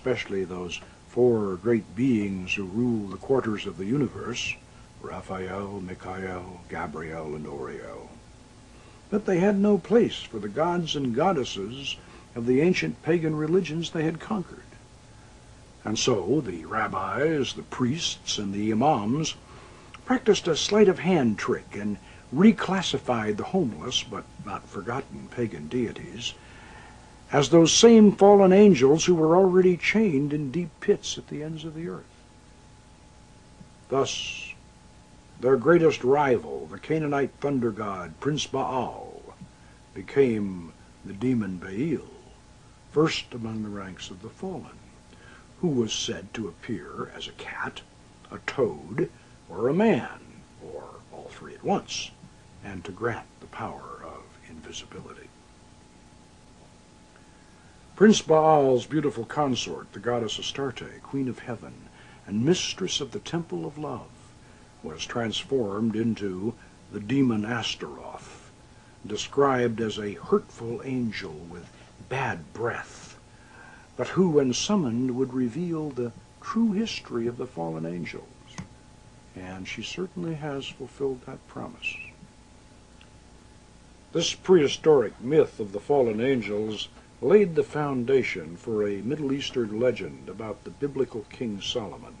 especially those four great beings who rule the quarters of the universe, Raphael, Michael, Gabriel, and Oriel. But they had no place for the gods and goddesses of the ancient pagan religions they had conquered. And so the rabbis, the priests, and the imams practiced a sleight of hand trick and reclassified the homeless but not forgotten pagan deities as those same fallen angels who were already chained in deep pits at the ends of the earth. Thus, their greatest rival, the Canaanite thunder god, Prince Baal, became the demon Baal, first among the ranks of the fallen, who was said to appear as a cat, a toad, or a man, or all three at once, and to grant the power of invisibility. Prince Baal's beautiful consort, the goddess Astarte, queen of heaven, and mistress of the temple of love, was transformed into the demon Astaroth, described as a hurtful angel with bad breath, but who, when summoned, would reveal the true history of the fallen angels. And she certainly has fulfilled that promise. This prehistoric myth of the fallen angels laid the foundation for a Middle Eastern legend about the biblical King Solomon,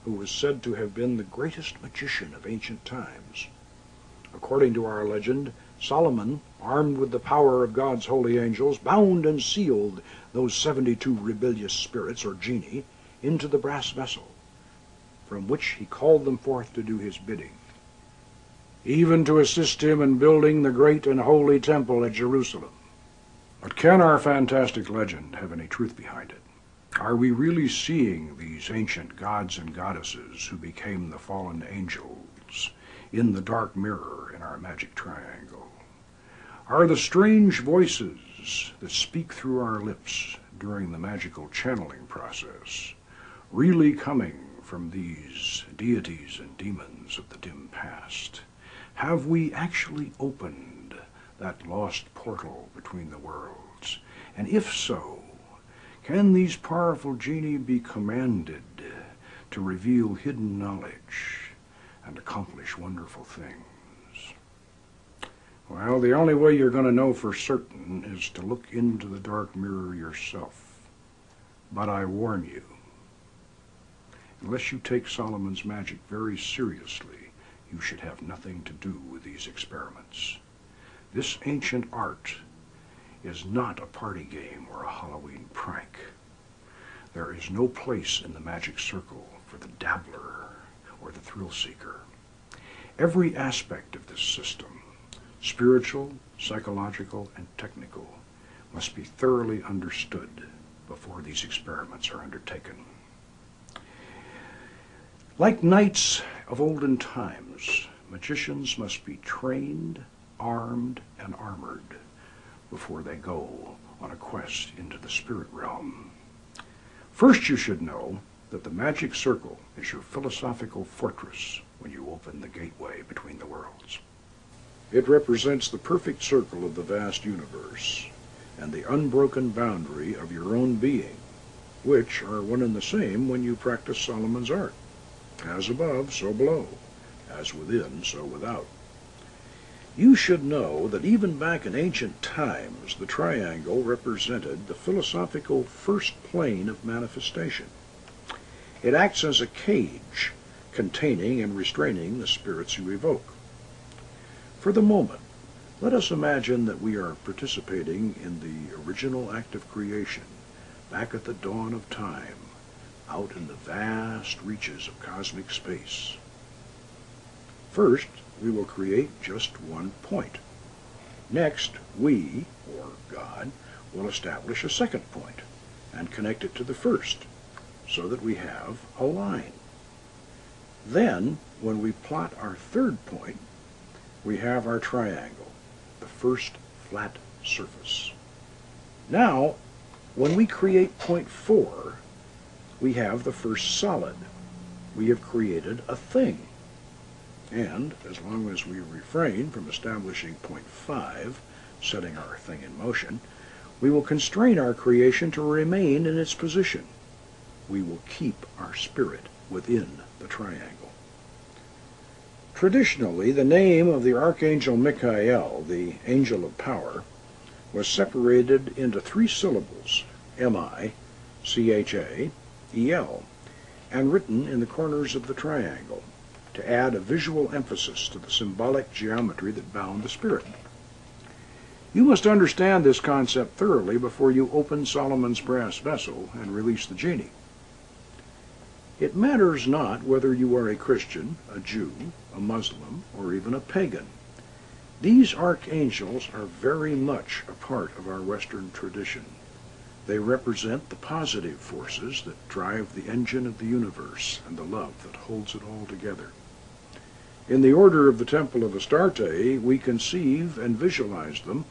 who was said to have been the greatest magician of ancient times. According to our legend, Solomon, armed with the power of God's holy angels, bound and sealed those 72 rebellious spirits, or genii, into the brass vessel, from which he called them forth to do his bidding, even to assist him in building the great and holy temple at Jerusalem. But can our fantastic legend have any truth behind it? Are we really seeing these ancient gods and goddesses who became the fallen angels in the dark mirror in our magic triangle? Are the strange voices that speak through our lips during the magical channeling process really coming from these deities and demons of the dim past? Have we actually opened that lost portal between the worlds? And if so, can these powerful genii be commanded to reveal hidden knowledge and accomplish wonderful things? Well, the only way you're going to know for certain is to look into the dark mirror yourself. But I warn you, unless you take Solomon's magic very seriously, you should have nothing to do with these experiments. This ancient art is not a party game or a Halloween prank. There is no place in the magic circle for the dabbler or the thrill seeker. Every aspect of this system, spiritual, psychological, and technical, must be thoroughly understood before these experiments are undertaken. Like knights of olden times, magicians must be trained, armed, and armored before they go on a quest into the spirit realm. First, you should know that the magic circle is your philosophical fortress when you open the gateway between the worlds. It represents the perfect circle of the vast universe and the unbroken boundary of your own being, which are one and the same when you practice Solomon's art. As above, so below. As within, so without. You should know that even back in ancient times, the triangle represented the philosophical first plane of manifestation. It acts as a cage containing and restraining the spirits you evoke. For the moment, let us imagine that we are participating in the original act of creation, back at the dawn of time, out in the vast reaches of cosmic space. First, we will create just one point. Next, we, or God, will establish a second point and connect it to the first, so that we have a line. Then, when we plot our third point, we have our triangle, the first flat surface. Now, when we create point 4, we have the first solid. We have created a thing. And as long as we refrain from establishing point 5, setting our thing in motion, we will constrain our creation to remain in its position, we will keep our spirit within the triangle. Traditionally, the name of the Archangel Michael, the angel of power, was separated into 3 syllables, M-I-C-H-A-E-L, and written in the corners of the triangle to add a visual emphasis to the symbolic geometry that bound the spirit. You must understand this concept thoroughly before you open Solomon's brass vessel and release the genie. It matters not whether you are a Christian, a Jew, a Muslim, or even a pagan. These archangels are very much a part of our Western tradition. They represent the positive forces that drive the engine of the universe and the love that holds it all together. In the order of the Temple of Astarte, we conceive and visualize them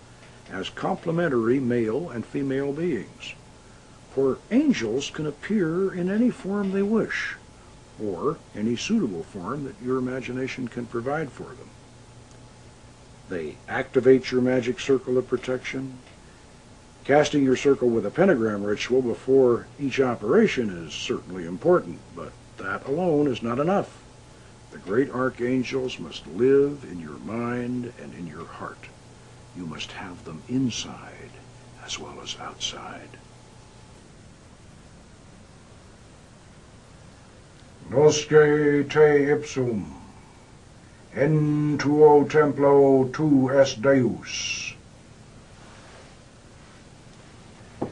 as complementary male and female beings. For angels can appear in any form they wish, or any suitable form that your imagination can provide for them. They activate your magic circle of protection. Casting your circle with a pentagram ritual before each operation is certainly important, but that alone is not enough. The great archangels must live in your mind and in your heart. You must have them inside as well as outside. Nosce te ipsum, en tuo templo tu es Deus.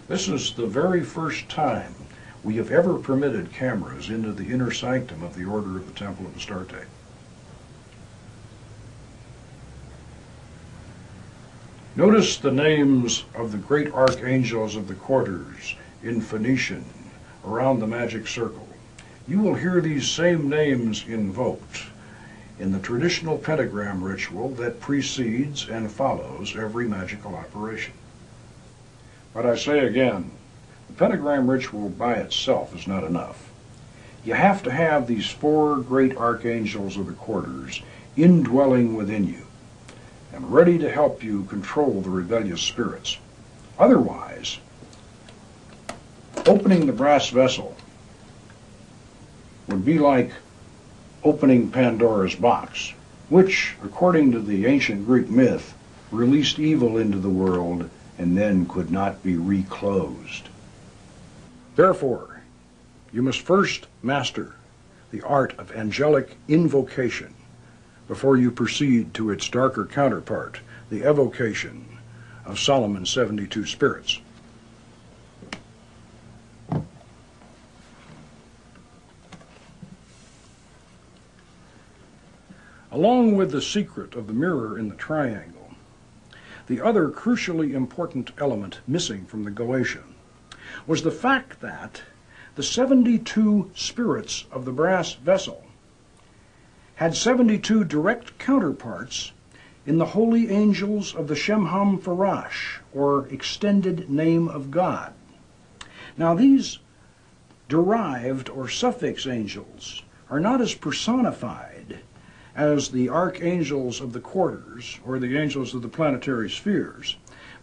This is the very first time we have ever permitted cameras into the inner sanctum of the Order of the Temple of Astarte. Notice the names of the great archangels of the quarters in Phoenician around the magic circle. You will hear these same names invoked in the traditional pentagram ritual that precedes and follows every magical operation. But I say again, the pentagram ritual by itself is not enough. You have to have these 4 great archangels of the quarters indwelling within you and ready to help you control the rebellious spirits. Otherwise, opening the brass vessel would be like opening Pandora's box, which, according to the ancient Greek myth, released evil into the world and then could not be reclosed. Therefore, you must first master the art of angelic invocation before you proceed to its darker counterpart, the evocation of Solomon's 72 spirits. Along with the secret of the mirror in the triangle, the other crucially important element missing from the Goetia was the fact that the 72 spirits of the brass vessel had 72 direct counterparts in the holy angels of the Shemham Farash, or extended name of God. Now these derived or suffix angels are not as personified as the archangels of the quarters or the angels of the planetary spheres,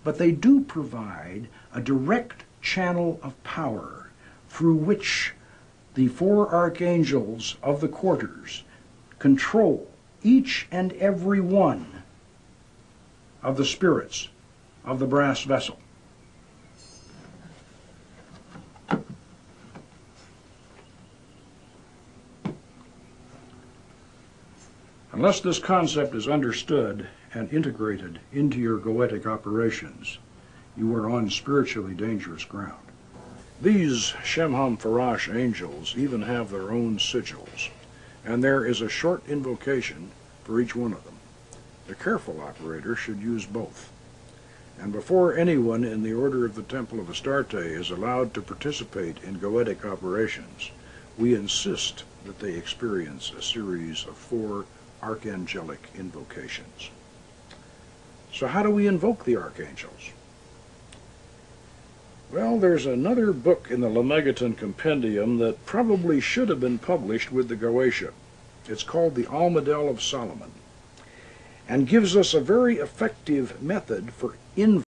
but they do provide a direct channel of power through which the 4 archangels of the quarters control each and every one of the spirits of the brass vessel. Unless this concept is understood and integrated into your goetic operations, you are on spiritually dangerous ground. These Shemham Farash angels even have their own sigils, and there is a short invocation for each one of them. The careful operator should use both. And before anyone in the Order of the Temple of Astarte is allowed to participate in goetic operations, we insist that they experience a series of 4 archangelic invocations. So how do we invoke the archangels? Well, there's another book in the Lemegeton Compendium that probably should have been published with the Goetia. It's called the Almadel of Solomon, and gives us a very effective method for invoking